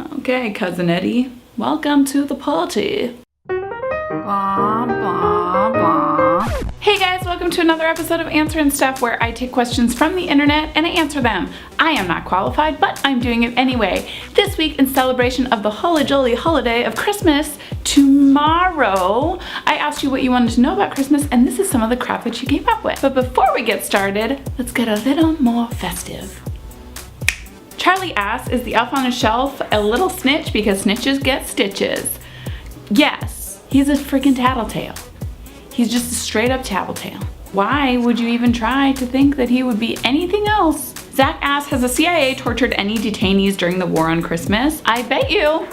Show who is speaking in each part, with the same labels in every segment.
Speaker 1: Okay, Cousin Eddie, welcome to the party. Blah, blah, blah. Hey guys, welcome to another episode of Answerin Stuff, where I take questions from the internet and I answer them. I am not qualified, but I'm doing it anyway. This week, in celebration of the holly jolly holiday of Christmas, tomorrow, I asked you what you wanted to know about Christmas, and this is some of the crap that you came up with. But before we get started, let's get a little more festive. Charlie asks, is the elf on the shelf a little snitch because snitches get stitches? Yes, he's a freaking tattletale. He's just a straight up tattletale. Why would you even try to think that he would be anything else? Zach asks, has the CIA tortured any detainees during the war on Christmas? I bet you.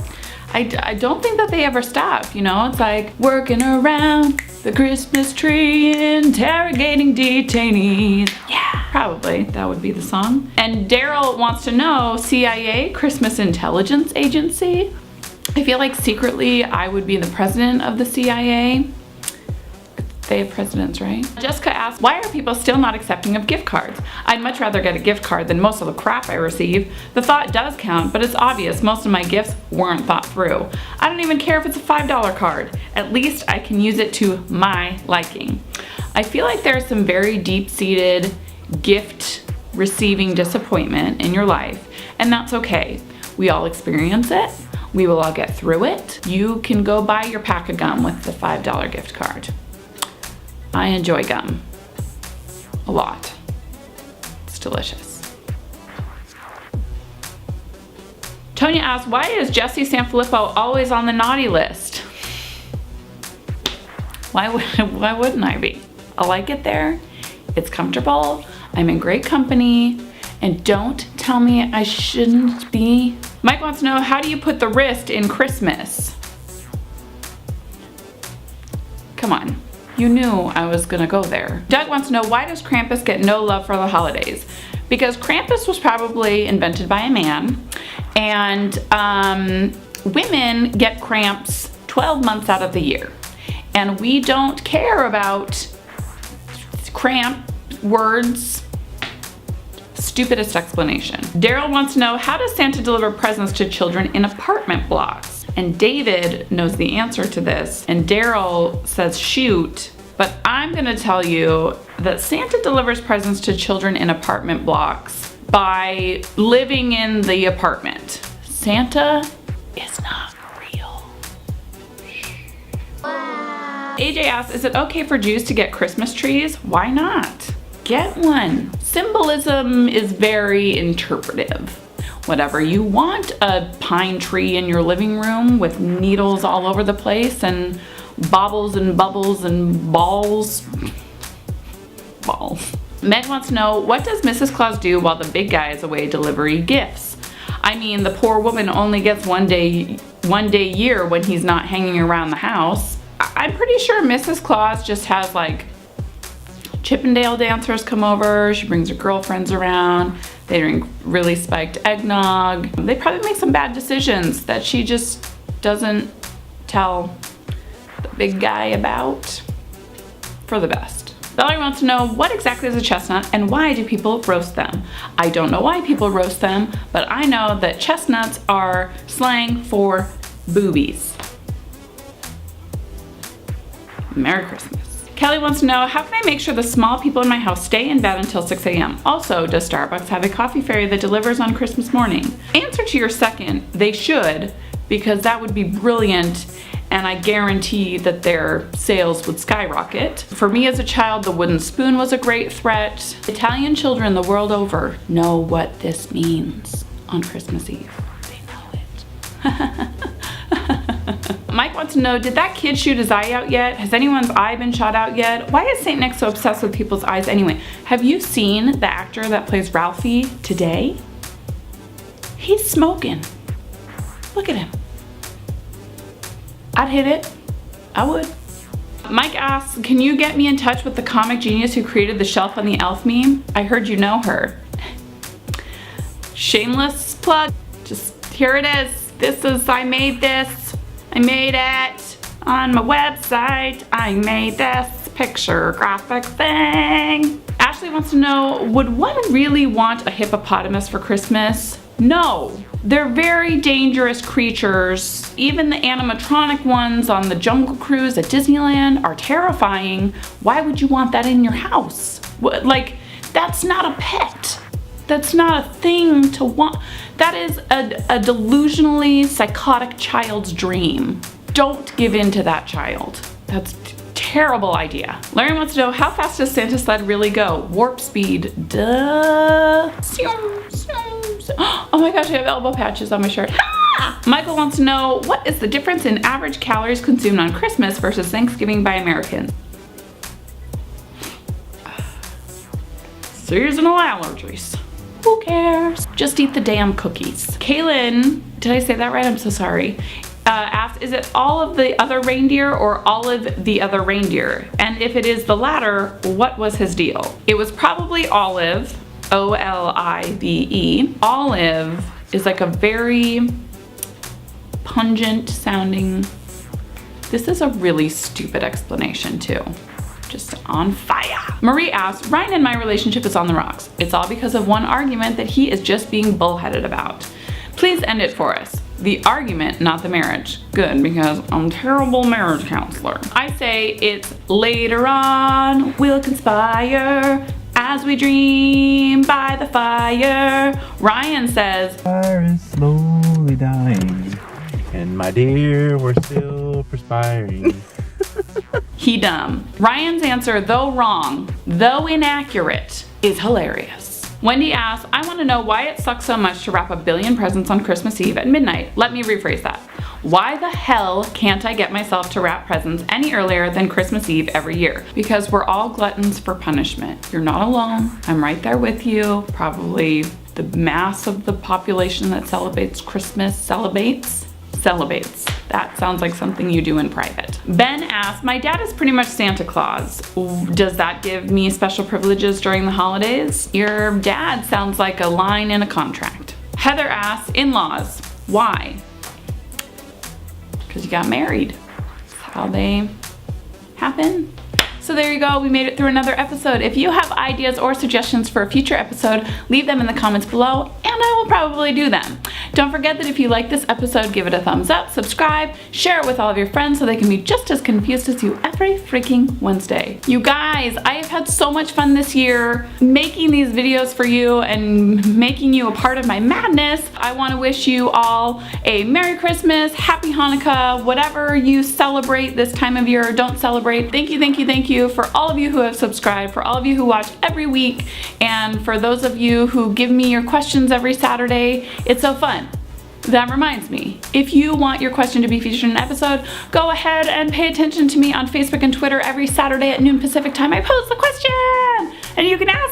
Speaker 1: I don't think that they ever stop, you know? It's like working around the Christmas tree, interrogating detainees. Yeah, probably that would be the song. And Daryl wants to know, CIA, Christmas Intelligence Agency? I feel like secretly I would be the president of the CIA. They have presidents, right? Jessica asks, why are people still not accepting of gift cards? I'd much rather get a gift card than most of the crap I receive. The thought does count, but it's obvious most of my gifts weren't thought through. I don't even care if it's a $5 card. At least I can use it to my liking. I feel like there's some very deep-seated gift receiving disappointment in your life, and that's okay. We all experience it. We will all get through it. You can go buy your pack of gum with the $5 gift card. I enjoy gum a lot. It's delicious. Tonya asks, why is Jesse Sanfilippo always on the naughty list? Why wouldn't I be? I like it there. It's comfortable. I'm in great company. And don't tell me I shouldn't be. Mike wants to know, how do you put the wrist in Christmas? Come on. You knew I was gonna go there. Doug wants to know, why does Krampus get no love for the holidays? Because Krampus was probably invented by a man, and women get cramps 12 months out of the year. And we don't care about cramp words. Stupidest explanation. Daryl wants to know, how does Santa deliver presents to children in apartment blocks? And David knows the answer to this, and Daryl says shoot, but I'm gonna tell you that Santa delivers presents to children in apartment blocks by living in the apartment. Santa is not real. Wow. AJ asks, is it okay for Jews to get Christmas trees? Why not? Get one. Symbolism is very interpretive. Whatever you want, a pine tree in your living room with needles all over the place and baubles and bubbles and balls. Meg wants to know, what does Mrs. Claus do while the big guy is away delivering gifts? I mean, the poor woman only gets one day a year when he's not hanging around the house. I'm pretty sure Mrs. Claus just has like Chippendale dancers come over, she brings her girlfriends around, they drink really spiked eggnog. They probably make some bad decisions that she just doesn't tell the big guy about for the best. Valerie wants to know, what exactly is a chestnut and why do people roast them? I don't know why people roast them, but I know that chestnuts are slang for boobies. Merry Christmas. Kelly wants to know, how can I make sure the small people in my house stay in bed until 6 a.m.? Also, does Starbucks have a coffee fairy that delivers on Christmas morning? Answer to your second, they should, because that would be brilliant, and I guarantee that their sales would skyrocket. For me as a child, the wooden spoon was a great threat. Italian children the world over know what this means on Christmas Eve. They know it. Mike wants to know, did that kid shoot his eye out yet? Has anyone's eye been shot out yet? Why is Saint Nick so obsessed with people's eyes anyway? Have you seen the actor that plays Ralphie today? He's smoking. Look at him. I'd hit it. I would. Mike asks, can you get me in touch with the comic genius who created the shelf on the elf meme? I heard you know her. Shameless plug. Just here it is. I made this. I made it on my website. I made this picture graphic thing. Ashley wants to know, would one really want a hippopotamus for Christmas? No, They're very dangerous creatures. Even the animatronic ones on the Jungle Cruise at Disneyland are terrifying. Why would you want that in your house? Like, that's not a pet. That's not a thing to want. That is a delusionally psychotic child's dream. Don't give in to that child. That's a terrible idea. Larry wants to know, how fast does Santa's sled really go? Warp speed. Duh. Oh my gosh, I have elbow patches on my shirt. Ah! Michael wants to know, what is the difference in average calories consumed on Christmas versus Thanksgiving by Americans? Seasonal allergies. Who cares? Just eat the damn cookies. Kaylin, did I say that right? I'm so sorry. Asked, is it all of the other reindeer or Olive the other reindeer? And if it is the latter, what was his deal? It was probably Olive, O-L-I-V-E. Olive is like a very pungent sounding, this is a really stupid explanation too. Just on fire. Marie asks, Ryan and my relationship is on the rocks. It's all because of one argument that he is just being bullheaded about. Please end it for us. The argument, not the marriage. Good, because I'm a terrible marriage counselor. I say it's later on we'll conspire as we dream by the fire. Ryan says,
Speaker 2: fire is slowly dying, and my dear, we're still perspiring.
Speaker 1: He dumb. Ryan's answer, though wrong, though inaccurate, is hilarious. Wendy asks, I want to know why it sucks so much to wrap a billion presents on Christmas Eve at midnight. Let me rephrase that. Why the hell can't I get myself to wrap presents any earlier than Christmas Eve every year? Because we're all gluttons for punishment. You're not alone. I'm right there with you. Probably the mass of the population that celebrates Christmas celebrates. That sounds like something you do in private. Ben asks, my dad is pretty much Santa Claus. Does that give me special privileges during the holidays? Your dad sounds like a line in a contract. Heather asks, in-laws, why? Because you got married. That's how they happen. So there you go, we made it through another episode. If you have ideas or suggestions for a future episode, leave them in the comments below and I will probably do them. Don't forget that if you like this episode, give it a thumbs up, subscribe, share it with all of your friends so they can be just as confused as you every freaking Wednesday. You guys, I have had so much fun this year making these videos for you and making you a part of my madness. I want to wish you all a Merry Christmas, Happy Hanukkah, whatever you celebrate this time of year or don't celebrate. Thank you for all of you who have subscribed, for all of you who watch every week, and for those of you who give me your questions every Saturday. It's so fun. That reminds me, if you want your question to be featured in an episode, go ahead and pay attention to me on Facebook and Twitter every Saturday at noon Pacific time. I post the question and you can ask